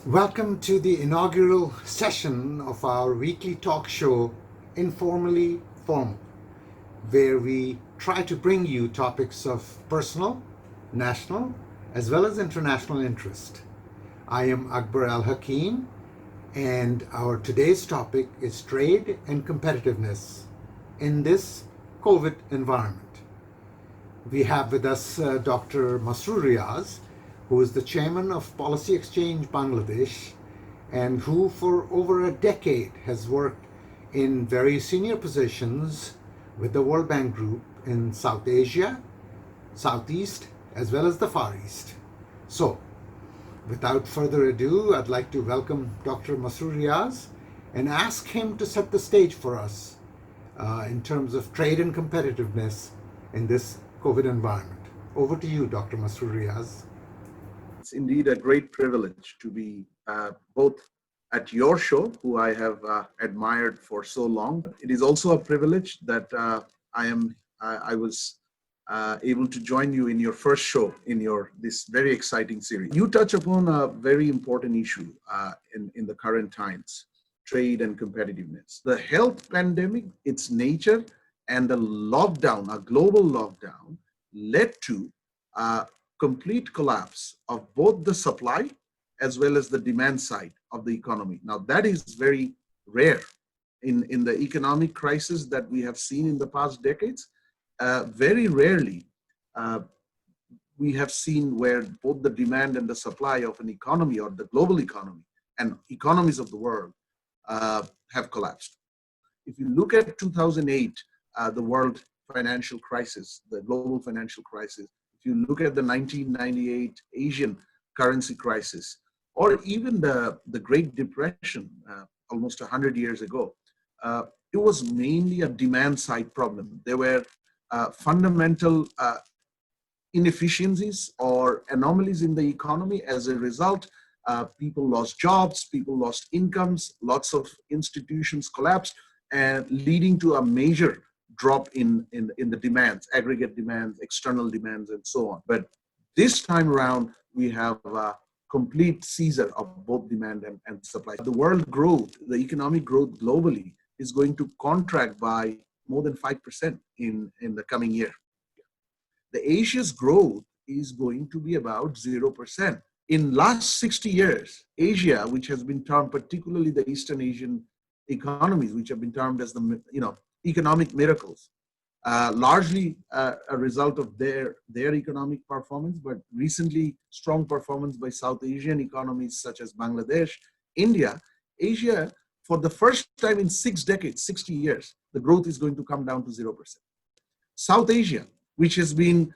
Welcome to the inaugural session of our weekly talk show, Informally Formal, where we try to bring you topics of personal, national, as well as international interest. I am Akber Al Hakim, and our today's topic is trade and competitiveness in this COVID environment. We have with us Dr. Masrur Reaz, who is the chairman of Policy Exchange Bangladesh and who for over a decade has worked in very senior positions with the World Bank Group in South Asia, Southeast, as well as the Far East. So, without further ado, I'd like to welcome Dr. Masrur Reaz and ask him to set the stage for us in terms of trade and competitiveness in this COVID environment. Over to you, Dr. Masrur Reaz. It's indeed a great privilege to be both at your show, who I have admired for so long. It is also a privilege that I was able to join you in your first show in this very exciting series. You touch upon a very important issue in the current times: trade and competitiveness. The health pandemic, its nature, and the lockdown, a global lockdown, led to complete collapse of both the supply as well as the demand side of the economy. Now, that is very rare in the economic crisis that we have seen in the past decades. Very rarely we have seen where both the demand and the supply of an economy or the global economy and economies of the world have collapsed. If you look at 2008, the world financial crisis, the global financial crisis, if you look at the 1998 Asian currency crisis, or even the Great Depression almost 100 years ago, it was mainly a demand side problem. There were fundamental inefficiencies or anomalies in the economy. As a result, people lost jobs, people lost incomes, lots of institutions collapsed, and leading to a major drop in the demands, aggregate demands, external demands, and so on. But this time around, we have a complete seizure of both demand and supply. The world growth, the economic growth globally, is going to contract by more than 5% in the coming year. The Asia's growth is going to be about 0%. In last 60 years, Asia, which has been termed, particularly the Eastern Asian economies, which have been termed as the economic miracles, largely a result of their economic performance, but recently strong performance by South Asian economies such as Bangladesh, India. Asia, for the first time in 6 decades, 60 years, the growth is going to come down to 0%. South Asia, which has been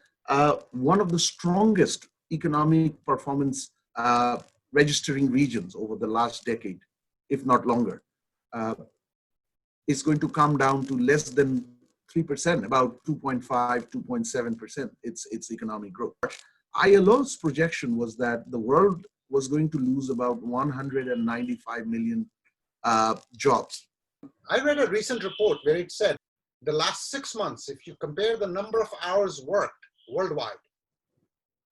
one of the strongest economic performance registering regions over the last decade, if not longer, is going to come down to less than 3%, about 2.5, 2.7%, its economic growth. ILO's projection was that the world was going to lose about 195 million jobs. I read a recent report where it said the last 6 months, if you compare the number of hours worked worldwide,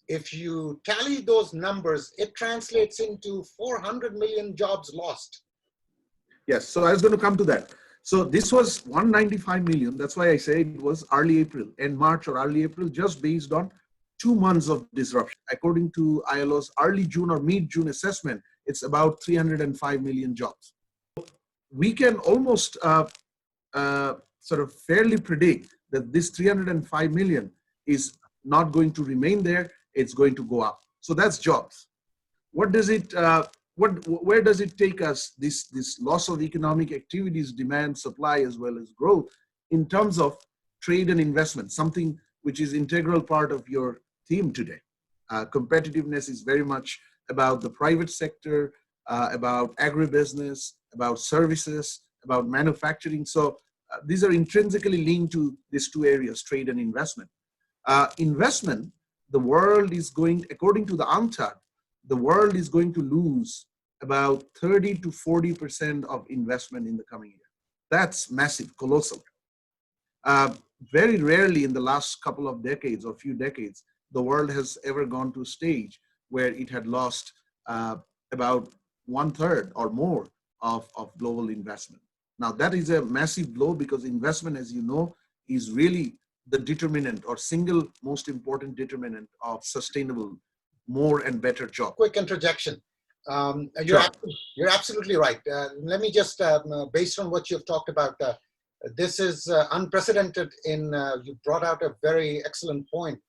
if you tally those numbers, it translates into 400 million jobs lost. Yes, so I was going to come to that. So this was 195 million. That's why I say it was early April, end March or early April, just based on 2 months of disruption. According to ILO's early June or mid-June assessment, it's about 305 million jobs. We can almost sort of fairly predict that this 305 million is not going to remain there. It's going to go up. So that's jobs. What does it? Where does it take us, this loss of economic activities, demand, supply, as well as growth, in terms of trade and investment, something which is integral part of your theme today? Competitiveness is very much about the private sector, about agribusiness, about services, about manufacturing. So these are intrinsically linked to these two areas, trade and investment. Investment, the world is going, according to the UNCTAD, the world is going to lose about 30 to 40% of investment in the coming year. That's massive, colossal. Very rarely in the last couple of decades or few decades, the world has ever gone to a stage where it had lost about 1/3 or more of global investment. Now that is a massive blow because investment, as you know, is really the determinant or single most important determinant of sustainable more and better jobs. Quick interjection. Sure. You're absolutely right. Let me just, based on what you've talked about, this is unprecedented you brought out a very excellent point.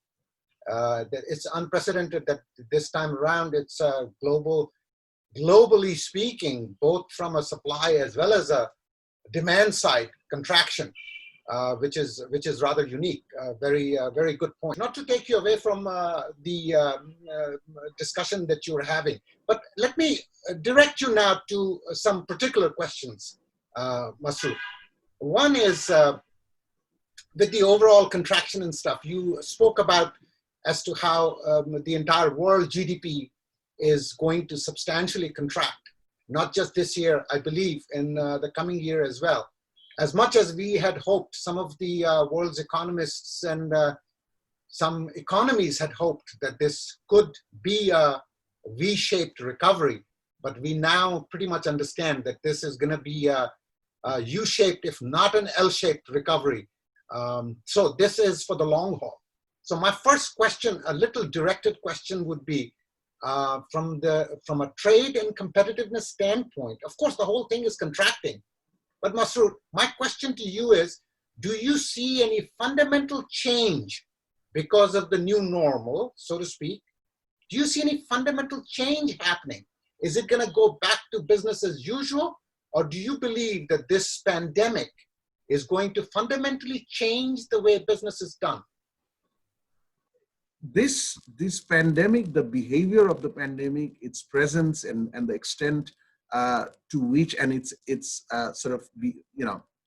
That it's unprecedented that this time around it's globally speaking, both from a supply as well as a demand side contraction, which is rather unique. Very good point. Not to take you away from the discussion that you were having, but let me direct you now to some particular questions, Masrur. One is with the overall contraction and stuff. You spoke about as to how the entire world GDP is going to substantially contract, not just this year, I believe, in the coming year as well. As much as we had hoped, some of the world's economists and some economies had hoped that this could be a V-shaped recovery, but we now pretty much understand that this is going to be a U-shaped, if not an L-shaped recovery. So this is for the long haul. So my first question, a little directed question, would be from a trade and competitiveness standpoint. Of course, the whole thing is contracting. But Masrur, my question to you is, do you see any fundamental change because of the new normal, so to speak? Do you see any fundamental change happening? Is it going to go back to business as usual? Or do you believe that this pandemic is going to fundamentally change the way business is done? This pandemic, the behavior of the pandemic, its presence and the extent to which, and its sort of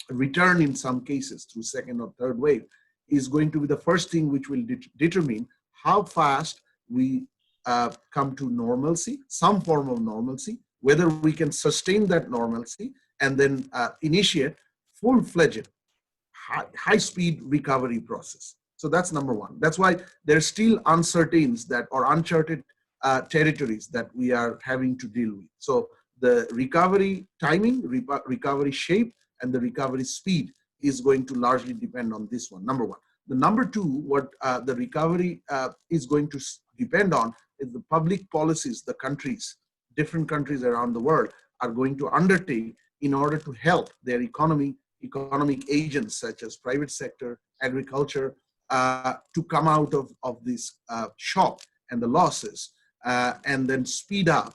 return in some cases through second or third wave, is going to be the first thing which will determine how fast we come to normalcy, some form of normalcy, whether we can sustain that normalcy and then initiate full-fledged high-speed recovery process. So that's number one. That's why there's still uncertainties or uncharted territories that we are having to deal with. So the recovery timing, recovery shape, and the recovery speed is going to largely depend on this one, number one. The number two, what the recovery is going to depend on is the public policies the countries, different countries around the world are going to undertake in order to help their economic agents such as private sector, agriculture, to come out of this shock and the losses, and then speed up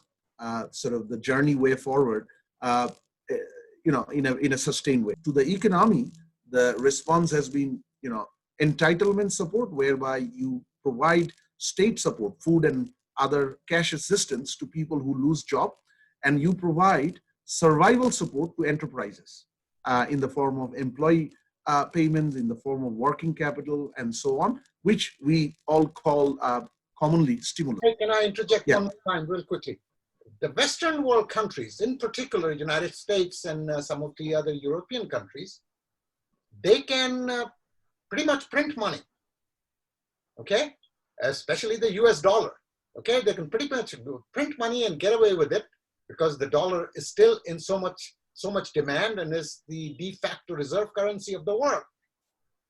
sort of the journey way forward, in a sustained way. To the economy, the response has been, entitlement support, whereby you provide state support, food and other cash assistance to people who lose job, and you provide survival support to enterprises in the form of employee payments, in the form of working capital, and so on, which we all call commonly stimulus. Hey, can I interject one more time real quickly? The Western world countries, in particular United States and some of the other European countries, they can pretty much print money, okay? Especially the US dollar, okay? They can pretty much print money and get away with it because the dollar is still in so much demand and is the de facto reserve currency of the world.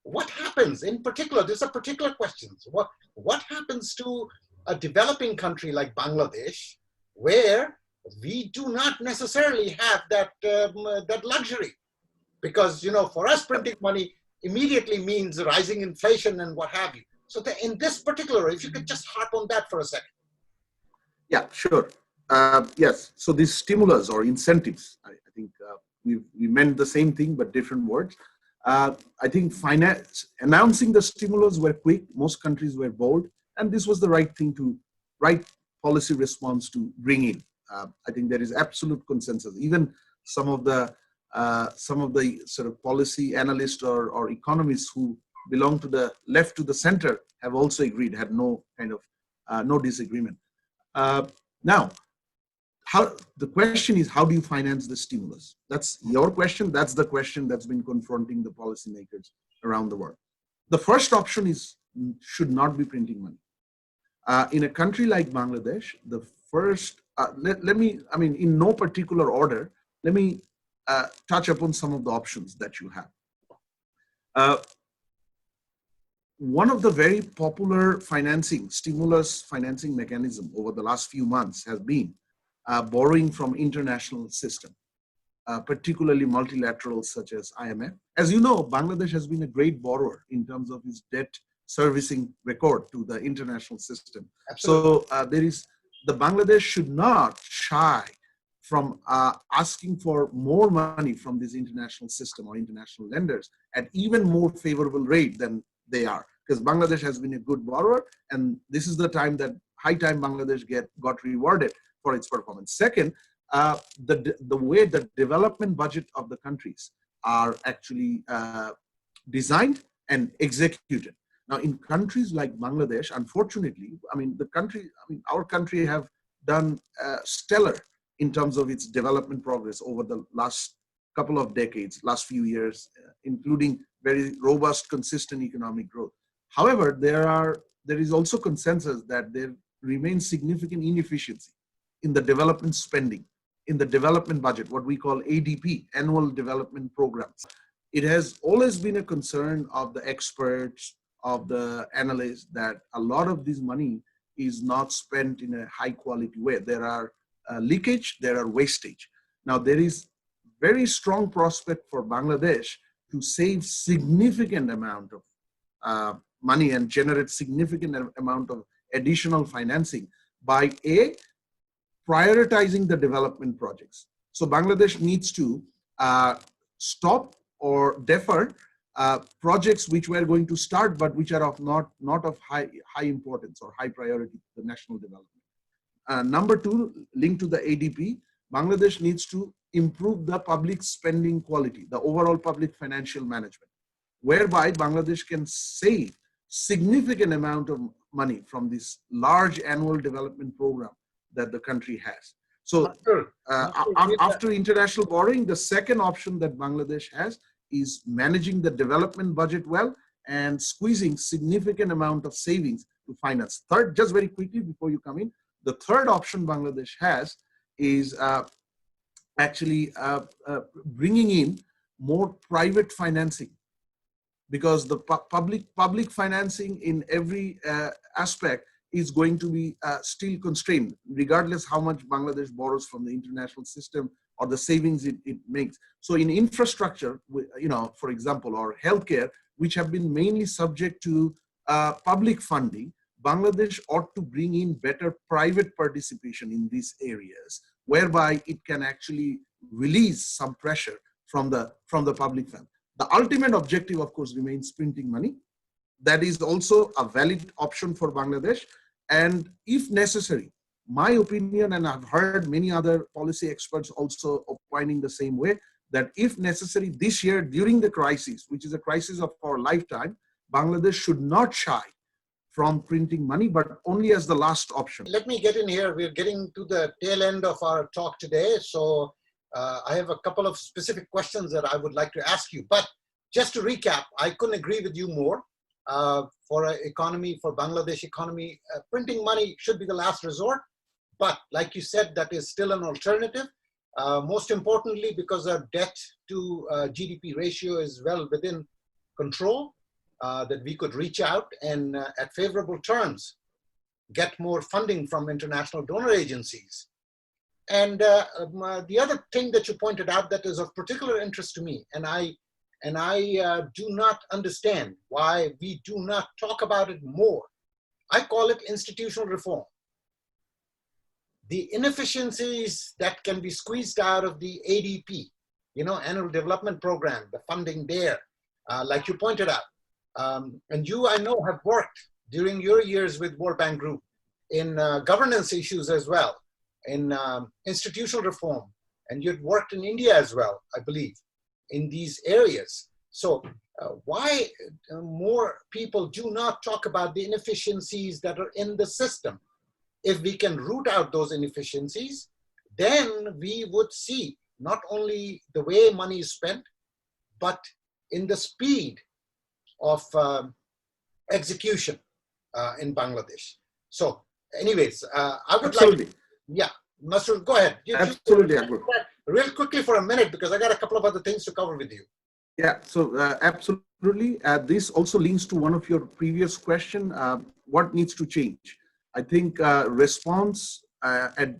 What happens in particular, these are particular questions, what happens to a developing country like Bangladesh, where we do not necessarily have that luxury? Because, for us, printing money immediately means rising inflation and what have you. So in this particular, if you could just harp on that for a second. Yeah, sure. Yes, so these stimulus or incentives, I think we meant the same thing, but different words. I think announcing the stimulus were quick. Most countries were bold, and this was the right policy response to bring in. I think there is absolute consensus. Even some of the sort of policy analysts or economists who belong to the left to the center have also agreed, had no kind of no disagreement. Now, the question is, how do you finance the stimulus? That's your question. That's the question that's been confronting the policymakers around the world. The first option should not be printing money. In a country like Bangladesh, the First, let me, I mean, in no particular order, let me touch upon some of the options that you have. One of the very popular stimulus financing mechanism over the last few months has been borrowing from international system, particularly multilaterals such as IMF. As you know, Bangladesh has been a great borrower in terms of its debt servicing record to the international system. Absolutely. So the Bangladesh should not shy from asking for more money from this international system or international lenders at even more favorable rate than they are, because Bangladesh has been a good borrower, and this is the time that high time Bangladesh got rewarded for its performance. Second, the way the development budget of the countries are actually designed and executed. Now, in countries like Bangladesh, unfortunately, our country have done stellar in terms of its development progress over the last couple of decades, last few years, including very robust, consistent economic growth. However, there is also consensus that there remains significant inefficiency in the development spending, in the development budget, what we call ADP, Annual Development Programs. It has always been a concern of the experts, of the analysts, that a lot of this money is not spent in a high quality way. There are leakage, there are wastage. Now, there is very strong prospect for Bangladesh to save significant amount of money and generate significant amount of additional financing by prioritizing the development projects. So Bangladesh needs to stop or defer projects which were going to start but which are of not of high importance or high priority to the national development. Number two, linked to the ADP, Bangladesh needs to improve the public spending quality, the overall public financial management, whereby Bangladesh can save significant amount of money from this large annual development program that the country has. So after international borrowing, the second option that Bangladesh has is managing the development budget well and squeezing significant amount of savings to finance. Third, just very quickly before you come in, the third option Bangladesh has is actually bringing in more private financing, because the public financing in every aspect is going to be still constrained, regardless how much Bangladesh borrows from the international system or the savings it makes. So in infrastructure, for example, or healthcare, which have been mainly subject to public funding, Bangladesh ought to bring in better private participation in these areas, whereby it can actually release some pressure from the public fund. The ultimate objective, of course, remains printing money. That is also a valid option for Bangladesh. And if necessary, my opinion, and I've heard many other policy experts also opining the same way, that if necessary this year during the crisis, which is a crisis of our lifetime, Bangladesh should not shy from printing money, but only as the last option. Let me get in here. We're getting to the tail end of our talk today. So I have a couple of specific questions that I would like to ask you. But just to recap, I couldn't agree with you more. For an economy, for Bangladesh economy, printing money should be the last resort. But like you said, that is still an alternative. Most importantly, because our debt to GDP ratio is well within control, that we could reach out and at favorable terms, get more funding from international donor agencies. And the other thing that you pointed out that is of particular interest to me, and I do not understand why we do not talk about it more. I call it institutional reform. The inefficiencies that can be squeezed out of the ADP, Annual Development Program, the funding there, like you pointed out. And you, I know, have worked during your years with World Bank Group in governance issues as well, in institutional reform, and you'd worked in India as well, I believe, in these areas. So why more people do not talk about the inefficiencies that are in the system? If we can root out those inefficiencies, then we would see not only the way money is spent, but in the speed of execution in Bangladesh. So anyways, I would Absolutely. Yeah, Masrur, go ahead. If you Absolutely, Akbar. real quickly for a minute, because I got a couple of other things to cover with you. Yeah, so absolutely. This also links to one of your previous question, what needs to change? I think response and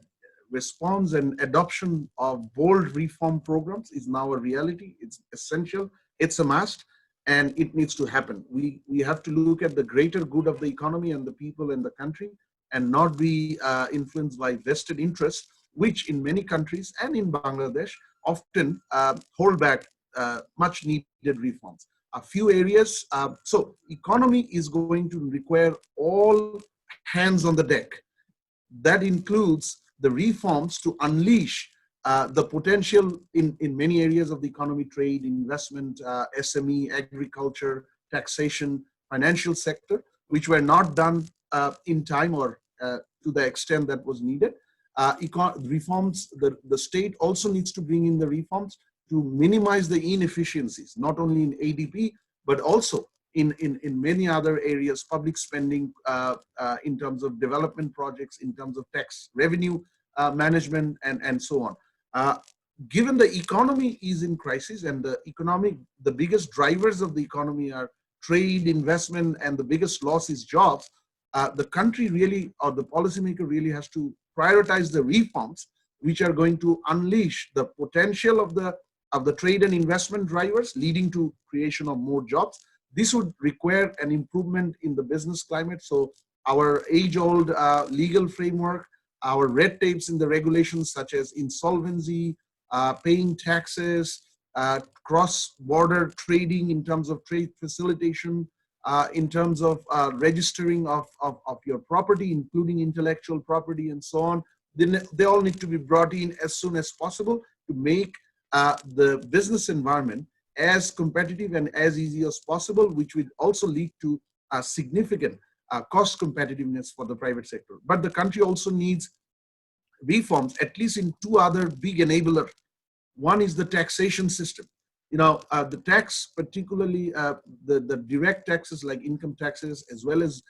adoption of bold reform programs is now a reality. It's essential, it's a must, and it needs to happen. We have to look at the greater good of the economy and the people and the country, and not be influenced by vested interests, which in many countries and in Bangladesh often hold back much needed reforms. A few areas, so economy is going to require all hands on the deck. That includes the reforms to unleash the potential in many areas of the economy: trade, investment, SME, agriculture, taxation, financial sector, which were not done in time or to the extent that was needed. Reforms, the state also needs to bring in the reforms to minimize the inefficiencies, not only in ADP, but also in many other areas, public spending, in terms of development projects, in terms of tax revenue management, and so on. Given the economy is in crisis, and the biggest drivers of the economy are trade, investment, and the biggest loss is jobs, the country really, or the policymaker really, has to prioritize the reforms which are going to unleash the potential of the trade and investment drivers, leading to creation of more jobs. This would require an improvement in the business climate. So our age-old legal framework, our red tapes in the regulations, such as insolvency, paying taxes, cross-border trading in terms of trade facilitation, in terms of registering of your property, including intellectual property and so on. Then they all need to be brought in as soon as possible to make the business environment as competitive and as easy as possible, which would also lead to a significant cost competitiveness for the private sector. But the country also needs reforms, at least in two other big enablers. One is the taxation system. The tax, particularly the direct taxes like income taxes, as well as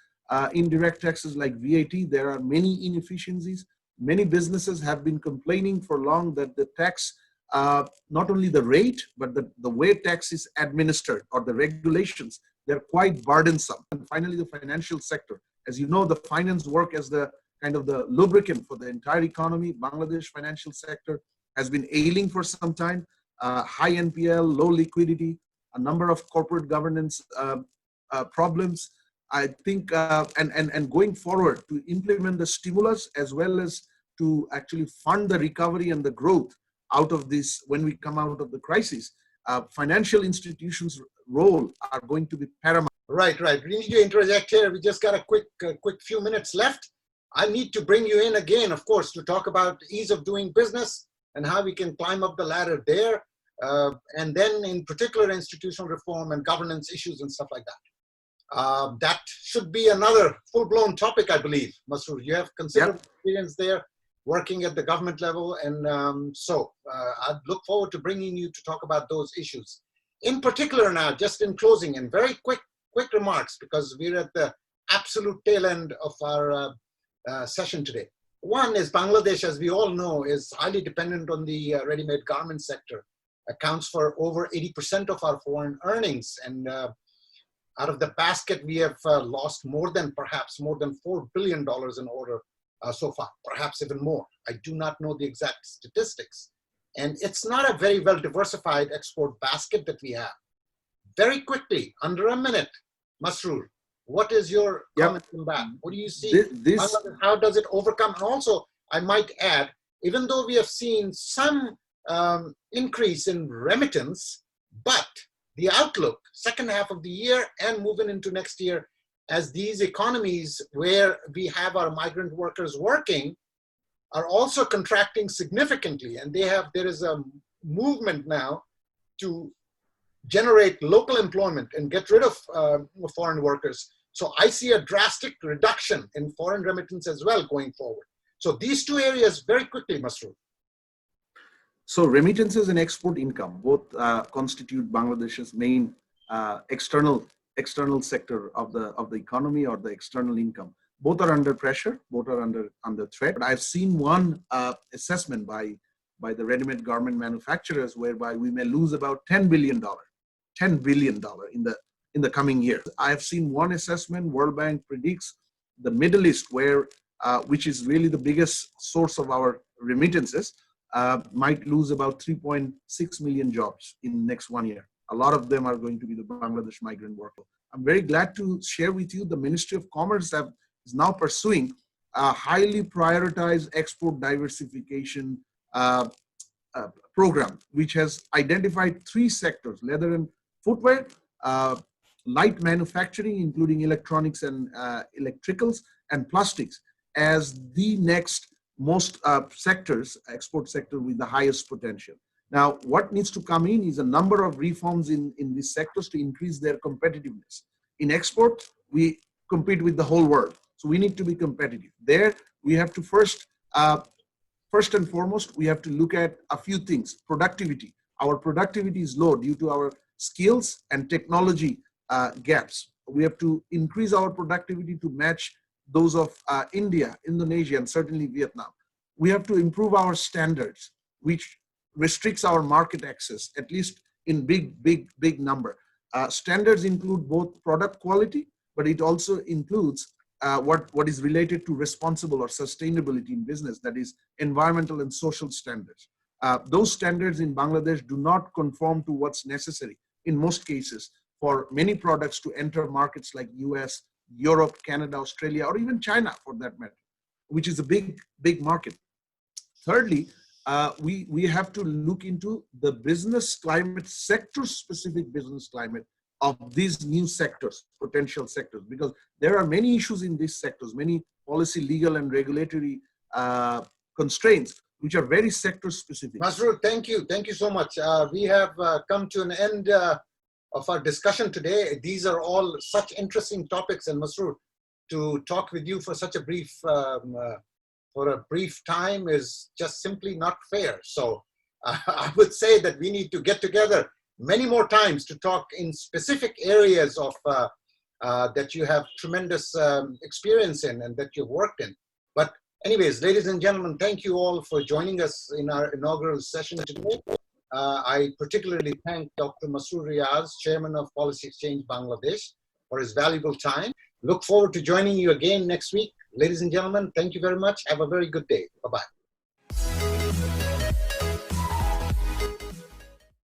indirect taxes like VAT, there are many inefficiencies. Many businesses have been complaining for long that the tax, not only the rate, but the way tax is administered, or the regulations, they're quite burdensome. And finally, the financial sector. As you know, the finance work as the kind of the lubricant for the entire economy. Bangladesh financial sector has been ailing for some time. High NPL, low liquidity, a number of corporate governance problems. I think, and going forward, to implement the stimulus as well as to actually fund the recovery and the growth out of this, when we come out of the crisis, financial institutions' role are going to be paramount. Right. We need to interject here. We just got a quick few minutes left. I need to bring you in again, of course, to talk about ease of doing business and how we can climb up the ladder there. And then in particular, institutional reform and governance issues and stuff like that. That should be another full-blown topic, I believe. Masrur, you have considerable experience there, working at the government level. And so I'd look forward to bringing you to talk about those issues. In particular now, just in closing, and very quick remarks, because we're at the absolute tail end of our session today. One is Bangladesh, as we all know, is highly dependent on the ready-made garment sector, accounts for over 80% of our foreign earnings. And out of the basket, we have lost perhaps more than $4 billion in order so far, perhaps even more. I do not know the exact statistics. And it's not a very well diversified export basket that we have. Very quickly, under a minute, Masrur, what is your comment on that? What do you see? How does it overcome? And also, I might add, even though we have seen some increase in remittance, but the outlook, second half of the year and moving into next year, as these economies where we have our migrant workers working are also contracting significantly, and there is a movement now to generate local employment and get rid of foreign workers. So I see a drastic reduction in foreign remittance as well going forward. So these two areas, very quickly, Masrur. So remittances and export income both constitute Bangladesh's main external sector of the economy, or the external income. Both are under pressure, both are under threat. But I've seen one assessment by the ready-made garment manufacturers whereby we may lose about $10 billion in the coming year. I have seen one assessment. World Bank predicts the Middle East, which is really the biggest source of our remittances, might lose about 3.6 million jobs in next 1 year. A lot of them are going to be the Bangladesh migrant worker. I'm very glad to share with you the Ministry of Commerce is now pursuing a highly prioritized export diversification program, which has identified 3 sectors: leather and footwear, light manufacturing, including electronics and electricals, and plastics, as the next most export sector with the highest potential. Now, what needs to come in is a number of reforms in these sectors to increase their competitiveness. In export, we compete with the whole world, so we need to be competitive. There, we have to first and foremost, we have to look at a few things. Productivity. Our productivity is low due to our skills and technology gaps. We have to increase our productivity to match those of India, Indonesia, and certainly Vietnam. We have to improve our standards, which restricts our market access, at least in big number. Standards include both product quality, but it also includes what is related to responsible or sustainability in business, that is environmental and social standards. Those standards in Bangladesh do not conform to what's necessary in most cases for many products to enter markets like US, Europe, Canada, Australia, or even China for that matter, which is a big market. Thirdly, we have to look into the business climate, sector-specific business climate of these new sectors, potential sectors, because there are many issues in these sectors, many policy, legal, and regulatory constraints, which are very sector-specific. Masrur, thank you. Thank you so much. We have come to an end of our discussion today. These are all such interesting topics, and Masrur, to talk with you for such a brief time is just simply not fair. So I would say that we need to get together many more times to talk in specific areas of that you have tremendous experience in and that you've worked in. But anyways, ladies and gentlemen, thank you all for joining us in our inaugural session today. I particularly thank Dr. Masrur Reaz, Chairman of Policy Exchange Bangladesh, for his valuable time. Look forward to joining you again next week. Ladies and gentlemen, thank you very much. Have a very good day. Bye-bye.